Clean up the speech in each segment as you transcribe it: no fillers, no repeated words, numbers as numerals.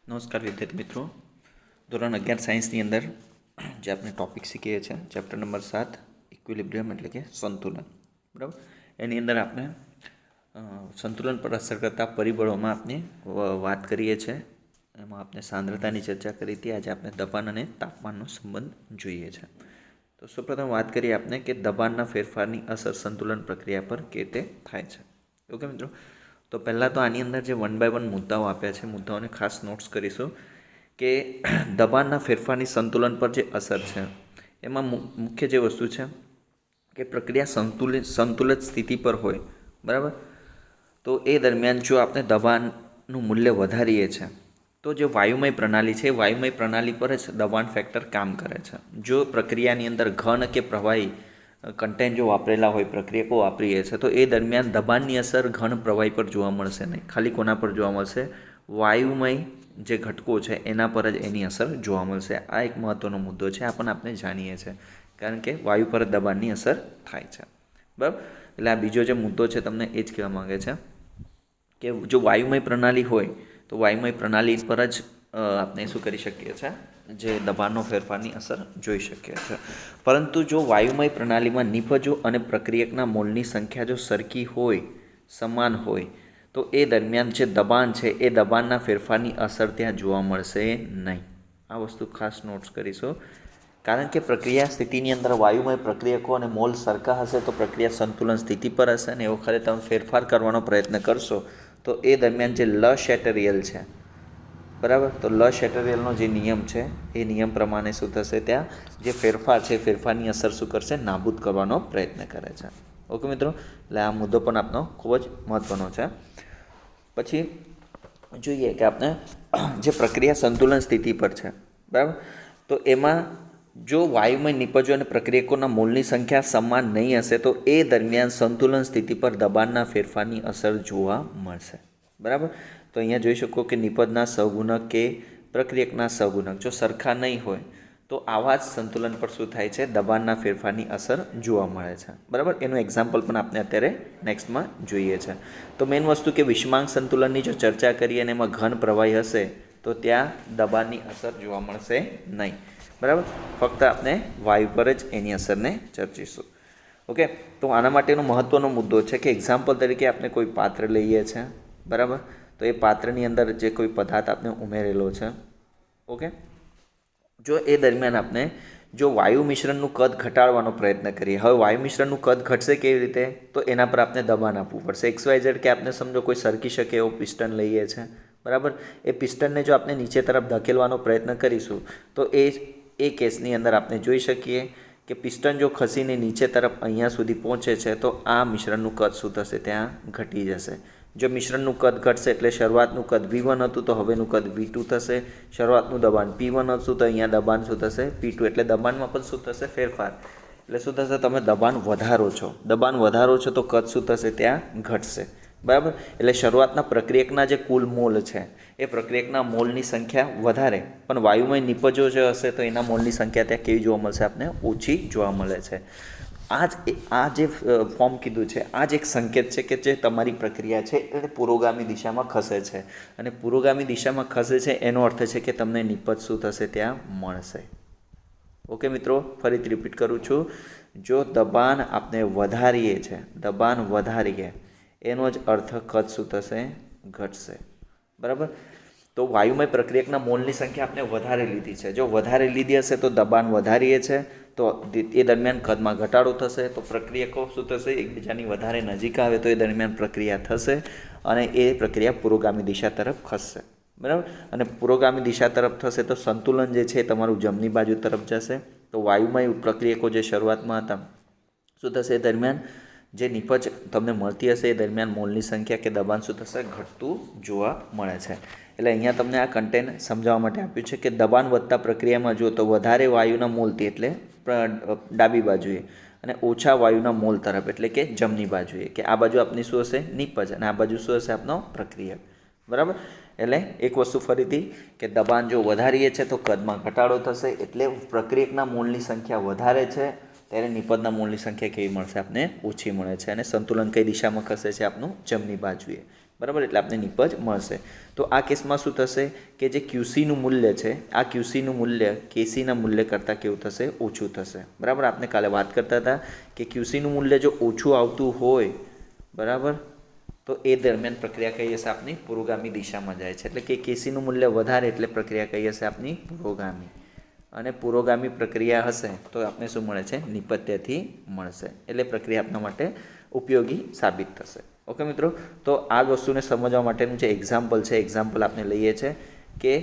નમસ્કાર વિદ્યાર્થી મિત્રો, ધોરણ 11 સાયન્સની અંદર જે આપણે ટૉપિક શીખીએ છીએ ચેપ્ટર નંબર 7 ઇક્વિલિબ્રિયમ એટલે કે સંતુલન. બરાબર, એની અંદર આપણે સંતુલન પર અસર કરતા પરિબળોમાં આપણે વાત કરીએ છીએ. એમાં આપણે સાંદ્રતાની ચર્ચા કરી હતી. આજે આપણે દબાણ અને તાપમાનનો સંબંધ જોઈએ છે. તો સૌપ્રથમ વાત કરીએ આપણે કે દબાણના ફેરફારની અસર સંતુલન પ્રક્રિયા પર કેવી રીતે થાય છે. ઓકે મિત્રો, તો પહેલાં તો આની અંદર જે 1 by 1 મુદ્દાઓ આપ્યા છે, મુદ્દાઓને ખાસ નોટ્સ કરીશું કે દબાણના ફેરફારની સંતુલન પર જે અસર છે એમાં મુખ્ય જે વસ્તુ છે કે પ્રક્રિયા સંતુલિત સ્થિતિ પર હોય. બરાબર, તો એ દરમિયાન જો આપણે દબાણનું મૂલ્ય વધારીએ છીએ તો જે વાયુમય પ્રણાલી છે એ વાયુમય પ્રણાલી પર જ દબાણ ફેક્ટર કામ કરે છે. જો પ્રક્રિયાની અંદર ઘન કે પ્રવાહી કન્ટેન્ટ જો વાપરેલા હોય, પ્રક્રિયકો વાપરીએ છીએ, તો એ દરમિયાન દબાણની અસર ઘન પ્રવાહી પર જોવા મળશે નહીં. ખાલી કોના પર જોવા મળશે? વાયુમય જે ઘટકો છે એના પર જ એની અસર જોવા મળશે. આ એક મહત્ત્વનો મુદ્દો છે, આ પણ આપણે જાણીએ છીએ, કારણ કે વાયુ પર દબાણની અસર થાય છે. બરાબર, એટલે આ બીજો જે મુદ્દો છે તમને એ જ કહેવા માગે છે કે જો વાયુમય પ્રણાલી હોય તો વાયુમય પ્રણાલી પર જ આપણે શું કરી શકીએ છીએ, જે દબાણનો ફેરફારની અસર જોઈ શકીએ છીએ. પરંતુ જો વાયુમય પ્રણાલીમાં નિપજો અને પ્રક્રિયકના મોલની સંખ્યા જો સરખી હોય, સમાન હોય, તો એ દરમિયાન જે દબાણ છે એ દબાણના ફેરફારની અસર ત્યાં જોવા મળશે નહીં. આ વસ્તુ ખાસ નોટ્સ કરીશું, કારણ કે પ્રક્રિયા સ્થિતિની અંદર વાયુમય પ્રક્રિયકો અને મોલ સરખા હશે તો પ્રક્રિયા સંતુલન સ્થિતિ પર હશે. અને એ વખતે તમે ફેરફાર કરવાનો પ્રયત્ન કરશો તો એ દરમિયાન જે લ શેટરિયલ છે, બરાબર, તો લ શેટરિયલનો જે નિયમ છે એ નિયમ પ્રમાણે શું થશે, ત્યાં જે ફેરફાર છે ફેરફારની અસર શું કરશે, નાબૂદ કરવાનો પ્રયત્ન કરે છે. ઓકે મિત્રો, એટલે આ મુદ્દો પણ આપનો ખૂબ જ મહત્ત્વનો છે. પછી જોઈએ કે આપણે જે પ્રક્રિયા સંતુલન સ્થિતિ પર છે, બરાબર, તો એમાં જો વાયુમય નિપજો અને પ્રક્રિયકોના મોલની સંખ્યા સમાન નહીં હશે તો એ દરમિયાન સંતુલન સ્થિતિ પર દબાણના ફેરફારની અસર જોવા મળશે. બરાબર, તો અહીંયા જોઈ શકો કે નિપજના સહગુણક કે પ્રક્રિયકના સહગુણક જો સરખા નહીં હોય તો આવા જ સંતુલન પર શું થાય છે, દબાણના ફેરફારની અસર જોવા મળે છે. બરાબર, એનું એક્ઝામ્પલ પણ આપણે અત્યારે નેક્સ્ટમાં જોઈએ છે. તો મેઇન વસ્તુ કે વિષમાંગ સંતુલનની જો ચર્ચા કરીએ અને એમાં ઘન પ્રવાહી હશે તો ત્યાં દબાણની અસર જોવા મળશે નહીં. બરાબર, ફક્ત આપણે વાયુ પર જ એની અસરને ચર્ચીશું. ઓકે, તો આના માટેનો મહત્ત્વનો મુદ્દો છે કે એક્ઝામ્પલ તરીકે આપણે કોઈ પાત્ર લઈએ છીએ, બરાબર, તો એ પાત્રની અંદર જે કોઈ પદાર્થ આપણે ઉમેરેલો છે, ઓકે, જો એ દરમિયાન આપણે જો વાયુ મિશ્રણનું કદ ઘટાડવાનો પ્રયત્ન કરીએ, હવે વાયુ મિશ્રણનું કદ ઘટશે કેવી રીતે, તો એના પર આપણે દબાણ આપવું પડશે. XYZ કે આપણે સમજો કોઈ સરકી શકે એવો પિસ્ટન લઈએ છીએ, બરાબર, એ પિસ્ટનને જો આપણે નીચે તરફ ધકેલવાનો પ્રયત્ન કરીશું તો એ કેસની અંદર આપણે જોઈ શકીએ કે પિસ્ટન જો ખસીને નીચે તરફ અહીંયા સુધી પહોંચે છે તો આ મિશ્રણનું કદ શું થશે, ત્યાં ઘટી જશે. જો મિશ્રણનું કદ ઘટશે એટલે શરૂઆતનું કદ V1 હતું તો હવેનું કદ V2 થશે. શરૂઆતનું દબાણ P1 હતું તો અહીંયા દબાણ શું થશે, P2. એટલે દબાણમાં પણ શું થશે, ફેરફાર. એટલે શું થશે, તમે દબાણ વધારો છો, દબાણ વધારો છો તો કદ શું થશે, ત્યાં ઘટશે. બરાબર, એટલે શરૂઆતના પ્રક્રિયકના જે કુલ મોલ છે એ પ્રક્રિયકના મોલની સંખ્યા વધારે, પણ વાયુમય નિપજો જે હશે તો એના મોલની સંખ્યા ત્યાં કેવી જોવા મળશે, આપણે ઓછી જોવા મળે છે. આ જે ફોર્મ કીધું છે આ જ એક સંકેત છે કે જે તમારી પ્રક્રિયા છે એ પુરોગામી દિશામાં ખસે છે, અને પુરોગામી દિશામાં ખસે છે એનો અર્થ છે કે તમને નિપજ શું થશે, ત્યાં મળશે. ઓકે મિત્રો, ફરીથી રિપીટ કરું છું, જો દબાણ આપણે વધારીએ છીએ, દબાણ વધારીએ એનો જ અર્થ કદ શું થશે, ઘટશે. બરાબર, તો વાયુમય પ્રક્રિયકના મોલની સંખ્યા આપણે વધારે લીધી છે, જો વધારે લીધી હશે તો દબાણ વધારીએ છે તો એ દરમિયાન કદમાં ઘટાડો થશે, તો પ્રક્રિયકો શું થશે, એકબીજાની વધારે નજીક આવે તો એ દરમિયાન પ્રક્રિયા થશે અને એ પ્રક્રિયા પુરોગામી દિશા તરફ ખસશે. બરાબર, અને પુરોગામી દિશા તરફ થશે તો સંતુલન જે છે તમારું જમણી બાજુ તરફ જશે. તો વાયુમય પ્રક્રિયકો જે શરૂઆતમાં હતા શું થશે, એ દરમિયાન જે નિપજ તમને મળતી હશે એ દરમિયાન મોલની સંખ્યા કે દબાણ શું થશે, ઘટતું જોવા મળે છે. એટલે અહીંયા તમને આ કન્ટેન્ટ સમજાવવા માટે આપ્યું છે કે દબાણ વધતા પ્રક્રિયામાં જો તો વધારે વાયુના મોલથી એટલે ડાબી બાજુએ અને ઓછા વાયુના મોલ તરફ એટલે કે જમણી બાજુએ, કે આ બાજુ આપની શું હશે, નિપજ, અને આ બાજુ શું હશે, આપનો પ્રક્રિયક. બરાબર, એટલે એક વસ્તુ ફરીથી કે દબાણ જો વધારીએ છે તો કદમાં ઘટાડો થશે, એટલે પ્રક્રિયકના મોલની સંખ્યા વધારે છે ત્યારે નિપજના મોલની સંખ્યા કેવી મળશે, આપને ઓછી મળે છે, અને સંતુલન કઈ દિશામાં ખસે છે, આપનું જમણી બાજુએ. बराबर, એટલે આપણે નિપજ મળશે। તો આ કેસમાં શું થશે કે જે ક્યુસીનું મૂલ્ય છે, આ ક્યુસીનું મૂલ્ય કેસીના મૂલ્ય કરતાં કેવું થશે? ઓછું થશે। બરાબર, આપણે કાલે વાત કરતા હતા કે ક્યુસીનું મૂલ્ય જો ઓછું આવતું હોય, બરાબર, તો એ દરમિયાન પ્રક્રિયા કઈ હશે? આપણી પુરોગામી દિશામાં જાય છે। એટલે કે કેસીનું મૂલ્ય વધારે એટલે પ્રક્રિયા કઈ હશે? આપણી પુરોગામી। અને પુરોગામી પ્રક્રિયા હશે તો આપણે શું મળે છે? નિપત્યથી મળશે। એટલે પ્રક્રિયા આપણા માટે ઉપયોગી સાબિત થશે। ઓકે મિત્રો, તો આ વસ્તુને સમજવા માટેનું જે એક્ઝામ્પલ છે, એક્ઝામ્પલ આપણે લઈએ છીએ કે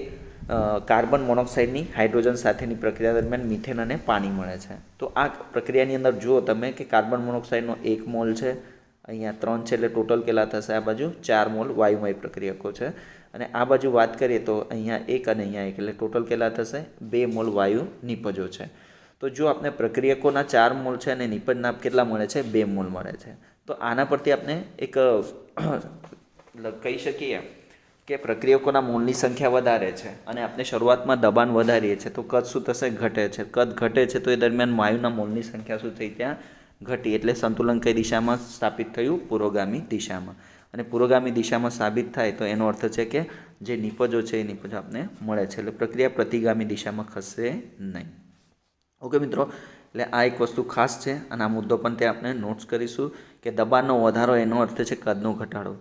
કાર્બન મોનોક્સાઇડની હાઇડ્રોજન સાથેની પ્રક્રિયા દરમિયાન મિથેન અને પાણી મળે છે। તો આ પ્રક્રિયાની અંદર જુઓ તમે કે કાર્બન મોનોક્સાઇડનો 1 મોલ છે, અહીંયા 3 છે, એટલે ટોટલ કેટલા થશે? આ બાજુ 4 મોલ વાયુમય પ્રક્રિયકો છે, અને આ બાજુ વાત કરીએ તો અહીંયા 1 અને અહીંયા 1, એટલે ટોટલ કેટલા થશે? 2 મોલ વાયુ નિપજો છે। તો જો આપણે પ્રક્રિયકોના 4 મોલ છે અને નિપજના કેટલા મળે છે? 2 મોલ મળે છે। તો આના પરથી આપણે એક કહી શકીએ કે પ્રક્રિયકોના મોલની સંખ્યા વધારે છે અને આપણે શરૂઆતમાં દબાણ વધારીએ છીએ તો કદ શું થશે? ઘટે છે। કદ ઘટે છે તો એ દરમિયાન વાયુના મોલની સંખ્યા શું થઈ? ત્યાં ઘટી। એટલે સંતુલન કઈ દિશામાં સ્થાપિત થયું? પુરોગામી દિશામાં। અને પુરોગામી દિશામાં સાબિત થાય તો એનો અર્થ છે કે જે નિપજો છે એ નિપજો આપને મળે છે, એટલે પ્રક્રિયા પ્રતિગામી દિશામાં ખસશે નહીં। ઓકે મિત્રો, એટલે આ એક વસ્તુ ખાસ છે અને આ મુદ્દો પણ તે આપણે નોટ્સ કરીશું કે દબાણનો વધારો એનો અર્થ છે કદનો ઘટાડો।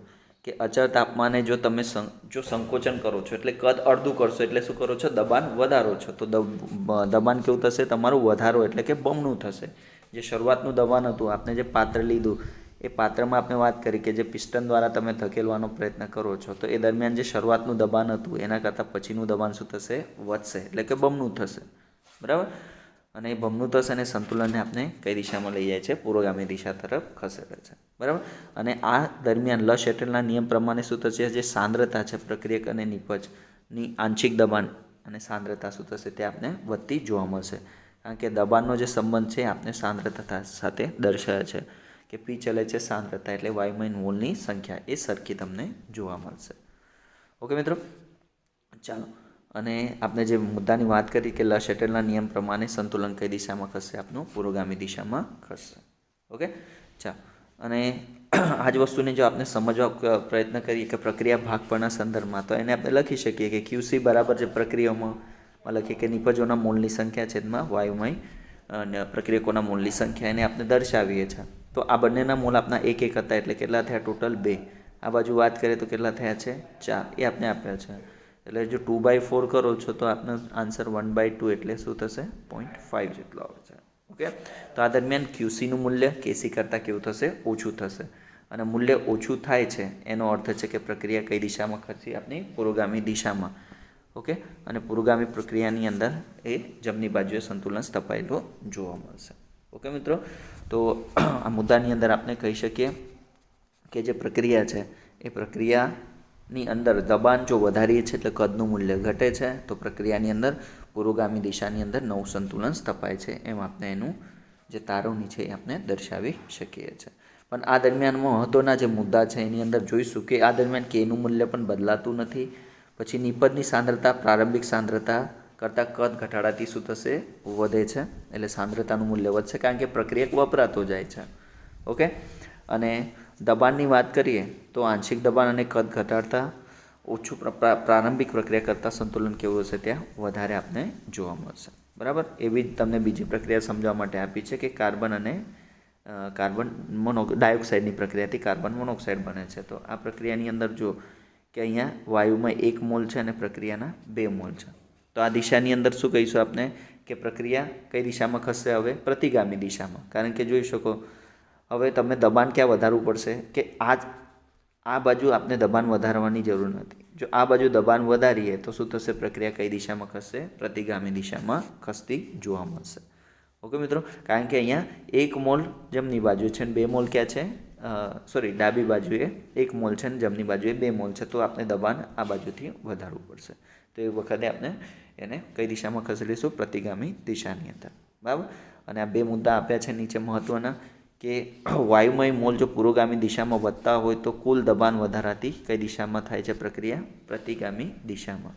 કે અચળ તાપમાને જો તમે સંકોચન કરો છો એટલે કદ અડધું કરશો એટલે શું કરો છો? દબાણ વધારો છો। તો દબાણ કેવું થશે? તમારું વધારો એટલે કે બમણું થશે। જે શરૂઆતનું દબાણ હતું, આપણે જે પાત્ર લીધું એ પાત્રમાં આપણે વાત કરી કે જે પિસ્ટન દ્વારા તમે ધકેલવાનો પ્રયત્ન કરો છો તો એ દરમિયાન જે શરૂઆતનું દબાણ હતું એના કરતાં પછીનું દબાણ શું થશે? વધશે, એટલે કે બમણું થશે। બરાબર, અને એ બમણું થશે અને સંતુલનને આપણે કઈ દિશામાં લઈ જાય છે? પુરોગામી દિશા તરફ ખસેડે છે। બરાબર, અને આ દરમિયાન લ શેટલના નિયમ પ્રમાણે શું થશે? જે સાંદ્રતા છે પ્રક્રિયક અને નિપજની આંશિક દબાણ અને સાંદ્રતા શું થશે? તે આપણે વધતી જોવા મળશે, કારણ કે દબાણનો જે સંબંધ છે આપણે સાંદ્રતા સાથે દર્શાવે છે કે પી ચલે છે સાંદ્રતા, એટલે વાયુમય મોલની સંખ્યા એ સરખી તમને જોવા મળશે। ઓકે મિત્રો, ચાલો, અને આપણે જે મુદ્દાની વાત કરી કે લ શેટલના નિયમ પ્રમાણે સંતુલન કઈ દિશામાં ખસશે? આપનું પુરોગામી દિશામાં ખસશે। ઓકે, ચાલો, અને આ જ વસ્તુને જો આપણે સમજવા પ્રયત્ન કરીએ કે પ્રક્રિયા ભાગ પરના સંદર્ભમાં, તો એને આપણે લખી શકીએ કે ક્યુસી બરાબર જે પ્રક્રિયામાં લખીએ કે નિપજોના મોલની સંખ્યા છેદમાં વાયુમય અને પ્રક્રિયકોના મોલની સંખ્યા, એને આપણે દર્શાવીએ છીએ। તો આ બંનેના મોલ આપણા 1 1 હતા, એટલે કેટલા થયા? ટોટલ 2। આ બાજુ વાત કરીએ તો કેટલા થયા છે? 4, એ આપણે આપ્યા છે। એટલે જો 2/4 કરો છો તો આપનો આન્સર 1/2 એટલે શું થશે? 0.5 જેટલો આવે છે। ઓકે, તો આ દરમિયાન ક્યુસીનું મૂલ્ય કેસી કરતાં કેવું થશે? ઓછું થશે, અને મૂલ્ય ઓછું થાય છે એનો અર્થ છે કે પ્રક્રિયા કઈ દિશામાં ખસી? આપણી પુરોગામી દિશામાં। ઓકે, અને પુરોગામી પ્રક્રિયાની અંદર એ જમણી બાજુએ સંતુલન સ્થપાયેલું જોવા મળશે। ઓકે મિત્રો, તો આ મુદ્દાની અંદર આપણે કહી શકીએ કે જે પ્રક્રિયા છે એ પ્રક્રિયાની અંદર દબાણ જો વધારીએ છીએ એટલે કદનું મૂલ્ય ઘટે છે, તો પ્રક્રિયાની અંદર પુરોગામી દિશાની અંદર નવું સંતુલન સ્થપાય છે, એમ આપણે એનું જે તારવણી છે એ આપણે દર્શાવી શકીએ છીએ। પણ આ દરમિયાન મહત્ત્વના જે મુદ્દા છે એની અંદર જોઈશું કે આ દરમિયાન કેનું મૂલ્ય પણ બદલાતું નથી। પછી નિપજની સાંદ્રતા પ્રારંભિક સાંદ્રતા કરતાં કદ ઘટાડાથી શું થશે? વધે છે, એટલે સાંદ્રતાનું મૂલ્ય વધશે, કારણ કે પ્રક્રિયક વપરાતો જાય છે। ઓકે, અને દબાણની વાત કરીએ તો આંશિક દબાણ અને કદ ઘટાડતા ઓછું પ્રારંભિક પ્રક્રિયા કરતાં સંતુલન કેવું હશે? ત્યાં વધારે આપને જોવા મળશે। બરાબર, એવી જ તમને બીજી પ્રક્રિયા સમજાવવા માટે આપી છે કે કાર્બન અને ડાયોક્સાઇડની પ્રક્રિયાથી કાર્બન મોનોક્સાઇડ બને છે। તો આ પ્રક્રિયાની અંદર જો કે અહીંયા વાયુમાં 1 મોલ છે અને પ્રક્રિયાના 2 મોલ છે, તો આ દિશાની અંદર શું કહીશું આપણે કે પ્રક્રિયા કઈ દિશામાં ખસશે? હવે પ્રતિગામી દિશામાં, કારણ કે જોઈ શકો હવે તમે દબાણ ક્યાં વધારવું પડશે કે આ બાજુ આપણે દબાણ વધારવાની જરૂર નથી। જો આ બાજુ દબાણ વધારીએ તો શું થશે? પ્રક્રિયા કઈ દિશામાં ખસશે? પ્રતિગામી દિશામાં ખસતી જોવા મળશે। ઓકે મિત્રો, કારણ કે અહીંયા 1 મોલ જમણી બાજુ છે અને 2 મોલ ક્યાં છે? ડાબી બાજુએ 1 મોલ છે અને જમણી બાજુએ 2 મોલ છે, તો આપણે દબાણ આ બાજુથી વધારવું પડશે। તો એ વખતે આપણે એને કઈ દિશામાં ખસેડીશું? પ્રતિગામી દિશાની અંદર। બરાબર, અને આ 2 મુદ્દા આપ્યા છે નીચે મહત્ત્વના કે વાયુમય મોલ જો પુરોગામી દિશામાં વધતા હોય તો કુલ દબાણ વધારાથી કઈ દિશામાં થાય છે? પ્રક્રિયા પ્રતિગામી દિશામાં।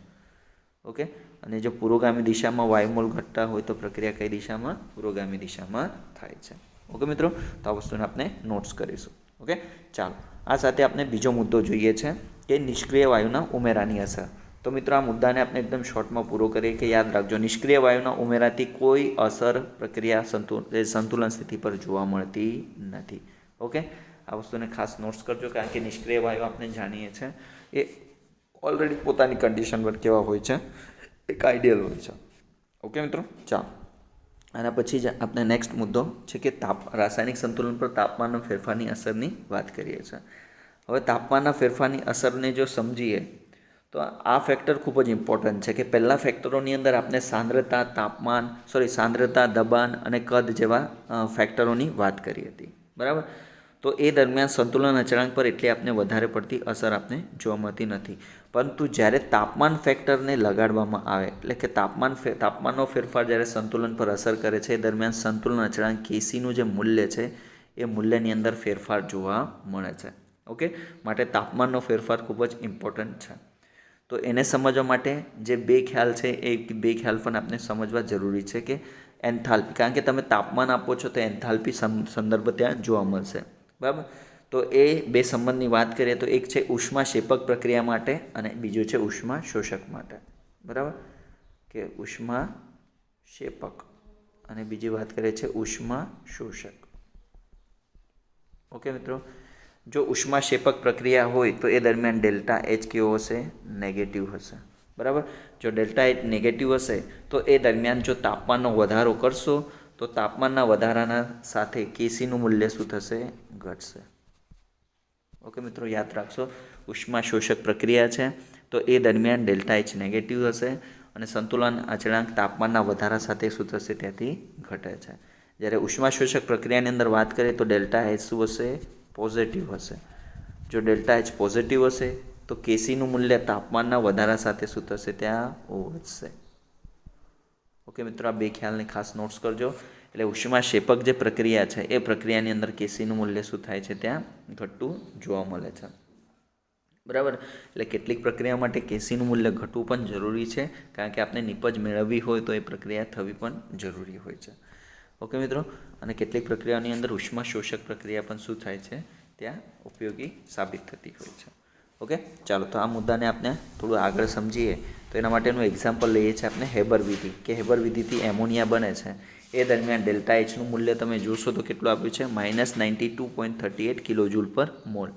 ઓકે, અને જો પુરોગામી દિશામાં વાયુમોલ ઘટતા હોય તો પ્રક્રિયા કઈ દિશામાં? પુરોગામી દિશામાં થાય છે। ઓકે મિત્રો, તો આ વસ્તુને આપણે નોટ્સ કરીશું। ઓકે, ચાલો, આ સાથે આપણે બીજો મુદ્દો જોઈએ છે કે નિષ્ક્રિય વાયુના ઉમેરાની અસર. તો મિત્રો, આ મુદ્દાને આપણે એકદમ શોર્ટમાં પૂરો કરીએ કે યાદ રાખજો, નિષ્ક્રિય વાયુના ઉમેરાથી કોઈ અસર પ્રક્રિયા સંતુલન સ્થિતિ પર જોવા મળતી નથી. ઓકે, આ વસ્તુને ખાસ નોટ્સ કરજો, કારણ કે નિષ્ક્રિય વાયુ આપણે જાણીએ છીએ એ ઓલરેડી પોતાની કન્ડિશન પર કેવા હોય છે, એક આઈડિયલ હોય છે. ઓકે મિત્રો, ચાલો આના પછી જ આપણે નેક્સ્ટ મુદ્દો છે કે રાસાયણિક સંતુલન પર તાપમાનના ફેરફારની અસરની વાત કરીએ છીએ. હવે તાપમાનના ફેરફારની અસરને જો સમજીએ તો આ ફેક્ટર ખૂબ જ ઇમ્પોર્ટન્ટ છે કે પહેલાં ફેક્ટરોની અંદર આપણે સાંદ્રતા, દબાણ અને કદ જેવા ફેક્ટરોની વાત કરી હતી, બરાબર. તો એ દરમિયાન સંતુલન અચળાંક પર એટલી આપણે વધારે પડતી અસર આપણે જોવા મળતી નથી. પરંતુ જ્યારે તાપમાન ફેક્ટરને લગાડવામાં આવે, એટલે કે તાપમાનનો ફેરફાર જ્યારે સંતુલન પર અસર કરે છે, એ દરમિયાન સંતુલન અચળાંક કેસીનું જે મૂલ્ય છે એ મૂલ્યની અંદર ફેરફાર જોવા મળે છે. ઓકે, માટે તાપમાનનો ફેરફાર ખૂબ જ ઇમ્પોર્ટન્ટ છે. તો એને સમજવા માટે જે બે ખ્યાલ છે એ બે ખ્યાલ પણ આપણે સમજવા જરૂરી છે કે એન્થાલ્પી, કારણ કે તમે તાપમાન આપો છો તો એન્થાલ્પી સંદર્ભ ત્યાં જોવા મળશે, બરાબર. તો એ બે સંબંધની વાત કરીએ તો એક છે ઉષ્માક્ષેપક પ્રક્રિયા માટે અને બીજું છે ઉષ્મા શોષક માટે, બરાબર. કે ઉષ્માક્ષેપક અને બીજી વાત કરીએ છે ઉષ્મા શોષક. ઓકે મિત્રો, જો ઉષ્માક્ષેપક પ્રક્રિયા હોય તો એ દરમિયાન ડેલ્ટા એચ કેવો હશે? નેગેટિવ હશે, બરાબર. જો ડેલ્ટા એચ નેગેટિવ હશે તો એ દરમિયાન જો તાપમાનનો વધારો કરશો તો તાપમાનના વધારાના સાથે કેસીનું મૂલ્ય શું થશે? ઘટશે. ઓકે મિત્રો, યાદ રાખશો, ઉષ્મા શોષક પ્રક્રિયા છે તો એ દરમિયાન ડેલ્ટા એચ નેગેટિવ હશે અને સંતુલન અચળાંક તાપમાનના વધારા સાથે શું થશે? ત્યાંથી ઘટે છે. જ્યારે ઉષ્મા શોષક પ્રક્રિયાની અંદર વાત કરીએ તો ડેલ્ટા એચ શું હશે? પોઝિટિવ હશે. જો ડેલ્ટા એચ પોઝિટિવ હશે તો કેસીનું મૂલ્ય તાપમાનના વધારા સાથે શું થશે? ત્યાં વધશે. ઓકે મિત્રો, આ બે ખ્યાલને ખાસ નોટ્સ કરજો. એટલે ઉષ્માક્ષેપક જે પ્રક્રિયા છે એ પ્રક્રિયાની અંદર કેસીનું મૂલ્ય શું થાય છે? ત્યાં ઘટતું જોવા મળે છે, બરાબર. એટલે કેટલીક પ્રક્રિયા માટે કેસીનું મૂલ્ય ઘટવું પણ જરૂરી છે, કારણ કે આપણે નિપજ મેળવવી હોય તો એ પ્રક્રિયા થવી પણ જરૂરી હોય છે. ઓકે મિત્રો, અને કેટલીક પ્રક્રિયાઓની અંદર ઉષ્મા શોષક પ્રક્રિયા પણ શું થાય છે? ત્યાં ઉપયોગી સાબિત થતી હોય છે. ઓકે, ચાલો તો આ મુદ્દાને આપણે થોડું આગળ સમજીએ તો એના માટેનું એક્ઝામ્પલ લઈએ છીએ આપણે હેબર વિધિ, કે હેબર વિધિથી એમોનિયા બને છે. એ દરમિયાન ડેલ્ટા એચનું મૂલ્ય તમે જોશો તો કેટલું આપ્યું છે? -92.38 કિલોજૂલ પર મોલ.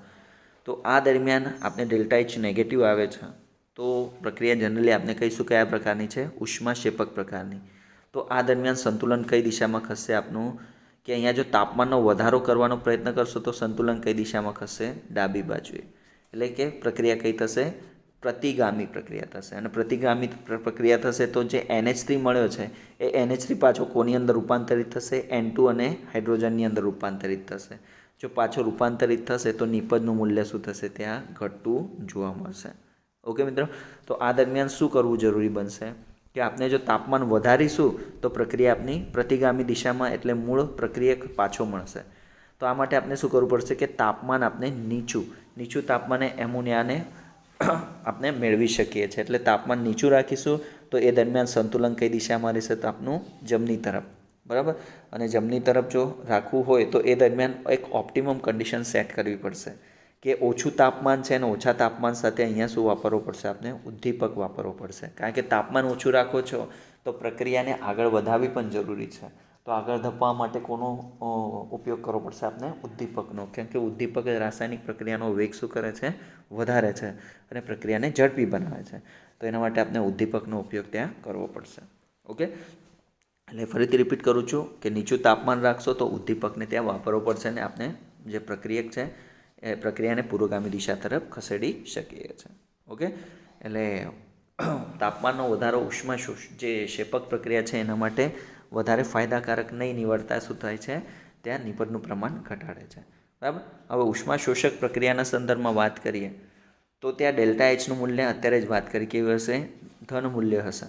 તો આ દરમિયાન આપણે ડેલ્ટા એચ નેગેટિવ આવે છે તો પ્રક્રિયા જનરલી આપણે કહીશું કયા પ્રકારની છે? ઉષ્માક્ષેપક પ્રકારની. તો આ દરમિયાન સંતુલન કઈ દિશામાં ખસશે આપનું? કે અહીંયા જો તાપમાનનો વધારો કરવાનો પ્રયત્ન કરશો તો સંતુલન કઈ દિશામાં ખસશે? ડાબી બાજુએ. એટલે કે પ્રક્રિયા કઈ થશે? પ્રતિગામી પ્રક્રિયા થશે. અને પ્રતિગામી પ્રક્રિયા થશે તો જે NH3 મળ્યો છે એ NH3 પાછો કોની અંદર રૂપાંતરિત થશે? N2 અને હાઇડ્રોજનની અંદર રૂપાંતરિત થશે. જો પાછો રૂપાંતરિત થશે તો નિપજનું મૂલ્ય શું થશે? ત્યાં ઘટતું જોવા મળશે. ઓકે મિત્રો, તો આ દરમિયાન શું કરવું જરૂરી બનશે? કે આપણે જો તાપમાન વધારીશું તો પ્રક્રિયા આપણી પ્રતિગામી દિશામાં, એટલે મૂળ પ્રક્રિયક પાછો મળશે. તો આ માટે આપણે શું કરવું પડશે? કે તાપમાન આપણે નીચું તાપમાને એમોનિયાને આપણે મેળવી શકીએ છીએ. એટલે તાપમાન નીચું રાખીશું તો એ દરમિયાન સંતુલન કઈ દિશામાં રહેશે? તો આપનું જમણી તરફ, બરાબર. અને જમણી તરફ જો રાખવું હોય તો એ દરમિયાન એક ઓપ્ટિમમ કન્ડિશન સેટ કરવી પડશે કે ઓછું તાપમાન છે અને ઓછા તાપમાન સાથે અહીંયા શું વાપરવો પડશે? આપણે ઉદ્દીપક વાપરવો પડશે. કારણ કે તાપમાન ઓછું રાખો છો તો પ્રક્રિયાને આગળ વધારવી પણ જરૂરી છે. તો આગળ ધપવા માટે કોનો ઉપયોગ કરવો પડશે? આપણે ઉદ્દીપકનો. કેમ કે ઉદ્દીપક રાસાયણિક પ્રક્રિયાનો વેગ શું કરે છે? વધારે છે અને પ્રક્રિયાને ઝડપી બનાવે છે. તો એના માટે આપણે ઉદ્દીપકનો ઉપયોગ ત્યાં કરવો પડશે. ઓકે, એટલે ફરીથી રિપીટ કરું છું કે નીચું તાપમાન રાખશો તો ઉદ્દીપકને ત્યાં વાપરવો પડશે અને આપણે જે પ્રક્રિયક છે એ પ્રક્રિયાને પુરોગામી દિશા તરફ ખસેડી શકીએ છીએ. ઓકે, એટલે તાપમાનનો વધારો ઉષ્મા જે ક્ષેપક પ્રક્રિયા છે એના માટે વધારે ફાયદાકારક નહીં નીવડતા શું થાય છે? ત્યાં નિપજનું પ્રમાણ ઘટાડે છે, બરાબર. હવે ઉષ્મા શોષક પ્રક્રિયાના સંદર્ભમાં વાત કરીએ તો ત્યાં ડેલ્ટા એચનું મૂલ્ય અત્યારે જ વાત કરી કેવું હશે? ધન મૂલ્ય હશે.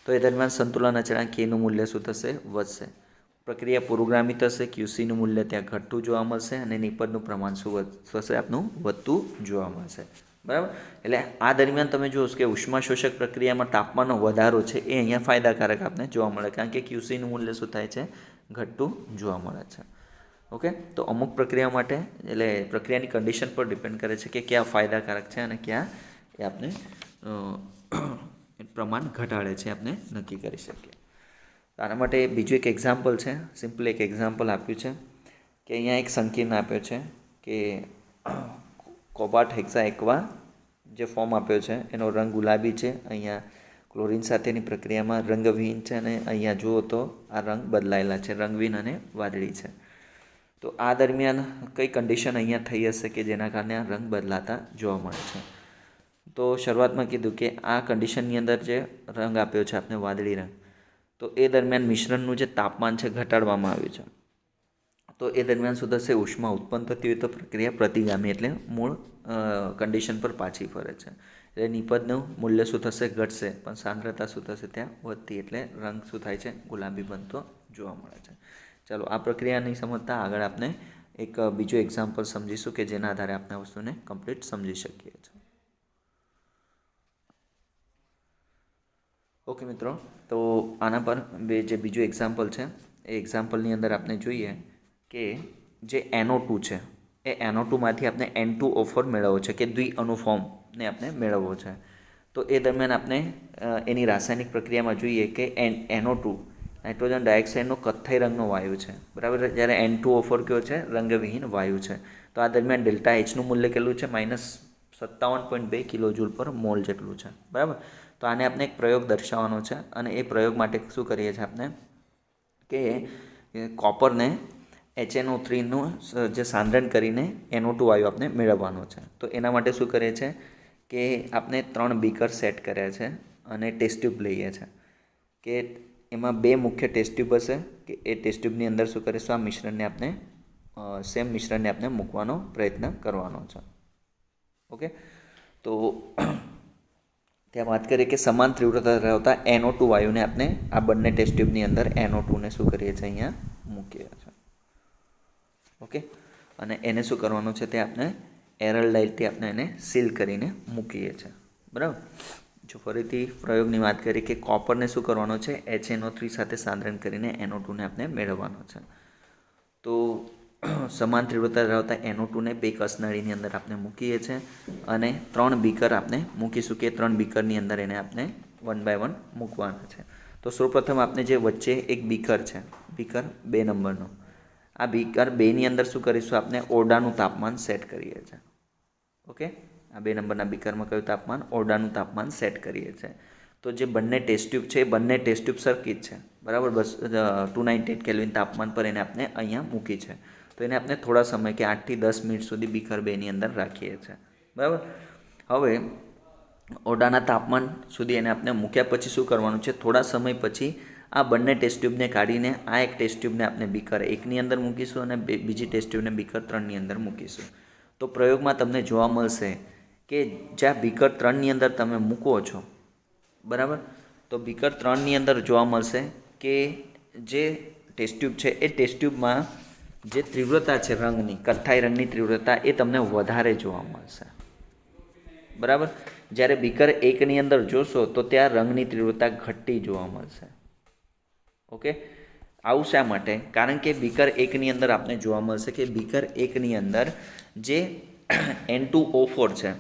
તો એ દરમિયાન સંતુલન અચળાંક કેનું મૂલ્ય શું થશે? વધશે. પ્રક્રિયા પુરોગામી થશે, ક્યુસીનું મૂલ્ય ત્યાં ઘટતું જોવા મળશે અને નિપજનું પ્રમાણ શું થશે? આપનું વધતું જોવા મળશે, બરાબર. એટલે આ દરમિયાન તમે જુઓ કે ઉષ્મા શોષક પ્રક્રિયામાં તાપમાનનો વધારો છે એ અહીંયા ફાયદાકારક આપને જોવા મળે, કારણ કે ક્યુસીનું મૂલ્ય શું થાય છે? ઘટતું જોવા મળે છે. ઓકે, તો અમુક પ્રક્રિયા માટે એટલે પ્રક્રિયાની કન્ડિશન પર ડિપેન્ડ કરે છે કે ક્યાં ફાયદાકારક છે અને ક્યાં એ આપણે પ્રમાણ ઘટાડે છે આપણે નક્કી કરી શકીએ. આના માટે બીજું એક એક્ઝામ્પલ છે, સિમ્પલ એક એક્ઝામ્પલ આપ્યું છે કે અહીંયા એક સંકીર્ણ આપ્યો છે કે કોબાલ્ટ હેક્સા એક્વા જે ફોર્મ આપ્યો છે એનો રંગ ગુલાબી છે. અહીંયા ક્લોરીન સાથેની પ્રક્રિયામાં રંગવિહીન છે અને અહીંયા જુઓ તો આ રંગ બદલાયેલા છે, રંગહીન અને વાદળી છે. તો આ દરમિયાન કઈ કન્ડિશન અહીંયા થઈ હશે કે જેના કારણે આ રંગ બદલાતા જોવા મળે છે? તો શરૂઆતમાં કીધું કે આ કન્ડિશનની અંદર જે રંગ આપ્યો છે આપણે વાદળી રંગ, તો એ દરમિયાન મિશ્રણનું જે તાપમાન છે ઘટાડવામાં આવ્યું છે. તો એ દરમિયાન શું થશે? ઉષ્મા ઉત્પન્ન થતી હોય તો પ્રક્રિયા પ્રતિગામી એટલે મૂળ કન્ડિશન પર પાછી ફરે છે. એટલે નિપજનું મૂલ્ય શું થશે? ઘટશે, પણ સાંદ્રતા શું થશે? ત્યાં વધતી, એટલે રંગ શું થાય છે? ગુલાબી બનતો જોવા મળે છે. ચાલો, આ પ્રક્રિયાની સમજતા આગળ આપણે એક બીજું એક્ઝામ્પલ સમજીશું કે જેના આધારે આપણે આ વસ્તુને કમ્પ્લીટ સમજી શકીએ છીએ. ઓકે મિત્રો, તો આના પર જે બીજું એક્ઝામ્પલ છે એ એક્ઝામ્પલની અંદર આપણે જોઈએ કે જે NO2 છે એ NO2માંથી આપણે N2O4 મેળવવો છે કે દ્વિઅણુફોર્મને આપણે મેળવવો છે. તો એ દરમિયાન આપણે એની રાસાયણિક પ્રક્રિયામાં જોઈએ કે NO2 નાઇટ્રોજન ડાયોક્સાઇડનો કથ્થઈ રંગનો વાયુ છે, બરાબર, જ્યારે N2O4 કયો છે? રંગવિહીન વાયુ છે. તો આ દરમિયાન ડેલ્ટા Hનું મૂલ્ય કેટલું છે? -57.2 કિલોજૂલ પર મોલ જેટલું છે, બરાબર. તો આને આપણે એક પ્રયોગ દર્શાવવાનો છે અને એ પ્રયોગ માટે શું કરીએ છીએ આપણે કે કોપરને HNO3નું જે સાંદ્રણ કરીને NO2 વાયુ આપણે મેળવવાનો છે. તો એના માટે શું કરીએ છીએ કે આપણે 3 બીકર સેટ કર્યા છે અને ટેસ્ટ ટ્યુબ લઈએ છીએ કે એમાં 2 મુખ્ય ટેસ્ટ ટ્યુબ હશે કે એ ટેસ્ટ ટ્યુબની અંદર શું કરીશું? આ મિશ્રણને આપણે સેમ મિશ્રણને આપણે મૂકવાનો પ્રયત્ન કરવાનો છે. ઓકે, તો ત્યાં વાત કરીએ કે સમાન તીવ્રતા ધરાવતા NO2 વાયુને આપણે આ બંને ટેસ્ટ ટ્યુબની અંદર NO2ને શું કરીએ છીએ? અહીંયા મૂકીએ છીએ. ઓકે, અને એને શું કરવાનું છે? તે આપણે એરલડાઇટથી આપણે એને સીલ કરીને મૂકીએ છીએ, બરાબર. જો ફરીથી પ્રયોગની વાત કરીએ કે કોપરને શું કરવાનો છે? HNO3 સાથે સાંદ્રણ કરીને NO2ને આપણે મેળવવાનો છે. તો સમાન તીવ્રતા ધરાવતા NO2ને બે કસનળીની અંદર આપણે મૂકીએ છીએ અને 3 બીકર આપણે મૂકીશું કે 3 બીકરની અંદર એને આપણે 1 બાય 1 મૂકવાના છે. તો સૌપ્રથમ આપણે જે વચ્ચે એક બીકર છે, બીકર 2 નંબરનો, આ બીકર 2ની અંદર શું કરીશું? આપણે ઓરડાનું તાપમાન સેટ કરીએ છીએ. ઓકે, આ 2 નંબરના બીકરમાં કયું તાપમાન? ઓરડાનું તાપમાન સેટ કરીએ છીએ. તો જે બંને ટેસ્ટ ટ્યુબ છે એ બંને ટેસ્ટ ટ્યુબ સરખી જ છે, બરાબર. 298 કેલ્વિન તાપમાન પર એને આપણે અહીંયા મૂકી છે. તો એને આપણે થોડા સમય કે 8 થી 10 મિનિટ સુધી બીકર 2ની અંદર રાખીએ છીએ, બરાબર. હવે ઓરડાના તાપમાન સુધી એને આપણે મૂક્યા પછી શું કરવાનું છે? થોડા સમય પછી આ બંને ટેસ્ટ ટ્યુબને કાઢીને આ એક ટેસ્ટ ટ્યુબને આપણે બીકર 1ની અંદર મૂકીશું અને બીજી ટેસ્ટ ટ્યુબને બીકર 3ની અંદર મૂકીશું. તો પ્રયોગમાં તમને જોવા મળશે કે જ્યાં બીકર 3ની અંદર તમે મૂકો છો, બરાબર, તો બીકર 3ની અંદર જોવા મળશે કે જે ટેસ્ટ ટ્યુબ છે એ ટેસ્ટ ટ્યુબમાં જે તીવ્રતા છે રંગની, કથ્થાઈ રંગની તીવ્રતા એ તમને વધારે જોવા મળશે, બરાબર. જ્યારે બીકર 1ની અંદર જોશો તો ત્યાં રંગની તીવ્રતા ઘટતી જોવા મળશે. ઓકે, આવું શા માટે? કારણ કે બીકર 1ની અંદર આપણે જોવા મળશે કે બીકર 1ની અંદર જે N2O4 છે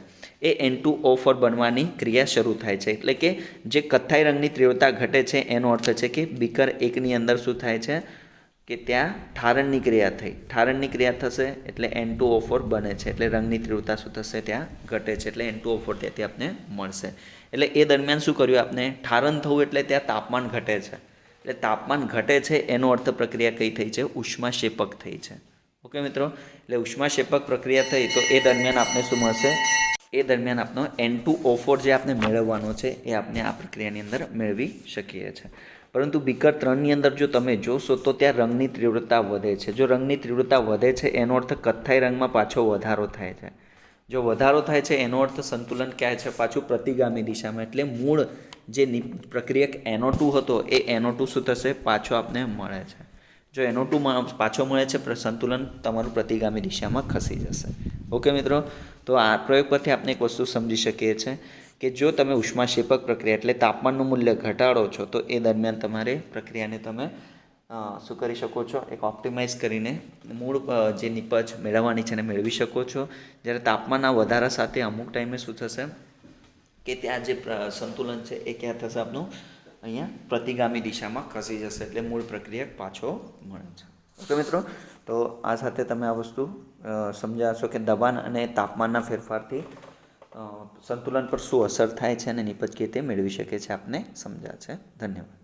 એ N2O4 બનવાની ક્રિયા શરૂ થાય છે. એટલે કે જે કથ્થાઈ રંગની તીવ્રતા ઘટે છે એનો અર્થ છે કે બીકર 1ની અંદર શું થાય છે કે ત્યાં ઠારણની ક્રિયા થઈ, ઠારણની ક્રિયા થશે એટલે N2O4 બને છે, એટલે રંગની તીવ્રતા શું થશે? ત્યાં ઘટે છે, એટલે N2O4 ત્યાંથી આપણે મળશે. એટલે એ દરમિયાન શું કર્યું આપણે? ઠારણ થવું એટલે ત્યાં તાપમાન ઘટે છે, એટલે તાપમાન ઘટે છે એનો અર્થ પ્રક્રિયા કઈ થઈ છે? ઉષ્માક્ષેપક થઈ છે. ઓકે મિત્રો, એટલે ઉષ્માક્ષેપક પ્રક્રિયા થઈ તો એ દરમિયાન આપણે શું મળશે? એ દરમિયાન આપણો N2O4 જે આપણે મેળવવાનો છે એ આપણે આ પ્રક્રિયાની અંદર મેળવી શકીએ છીએ. પરંતુ બીકર 3ની અંદર જો તમે જોશો તો ત્યાં રંગની તીવ્રતા વધે છે. જો રંગની તીવ્રતા વધે છે એનો અર્થ કથ્થાઈ રંગમાં પાછો વધારો થાય છે. જો વધારો થાય છે એનો અર્થ સંતુલન ક્યાં છે? પાછું પ્રતિગામી દિશામાં, એટલે મૂળ જે પ્રક્રિયક NO2 હતો એ NO2 શું થશે? પાછો આપને મળે છે. જો NO2 પાછો મળે છે, સંતુલન તમારું પ્રતિગામી દિશામાં ખસી જશે. ઓકે મિત્રો, તો આ પ્રયોગ પરથી આપણે એક વસ્તુ સમજી શકીએ છીએ કે જો તમે ઉષ્માક્ષેપક પ્રક્રિયા એટલે તાપમાનનું મૂલ્ય ઘટાડો છો તો એ દરમિયાન તમારે પ્રક્રિયાને તમે શું કરી શકો છો, એક ઓપ્ટિમાઇઝ કરીને મૂળ જે નિપજ મેળવવાની છે એને મેળવી શકો છો. જ્યારે તાપમાનના વધારા સાથે અમુક ટાઈમે શું થશે કે ત્યાં જે સંતુલન છે એ ક્યાં થશે આપનું અહીંયા પ્રતિગામી દિશામાં ખસી જશે, એટલે મૂળ પ્રક્રિયા પાછો મળે છે. ઓકે મિત્રો, તો આ સાથે તમે આ વસ્તુ સમજ્યા હશો કે દબાણ અને તાપમાનના ફેરફારથી સંતુલન પર શું અસર થાય છે અને નિપજ કેવી રીતે મેળવી શકે છે આપને સમજ્યા છે. ધન્યવાદ.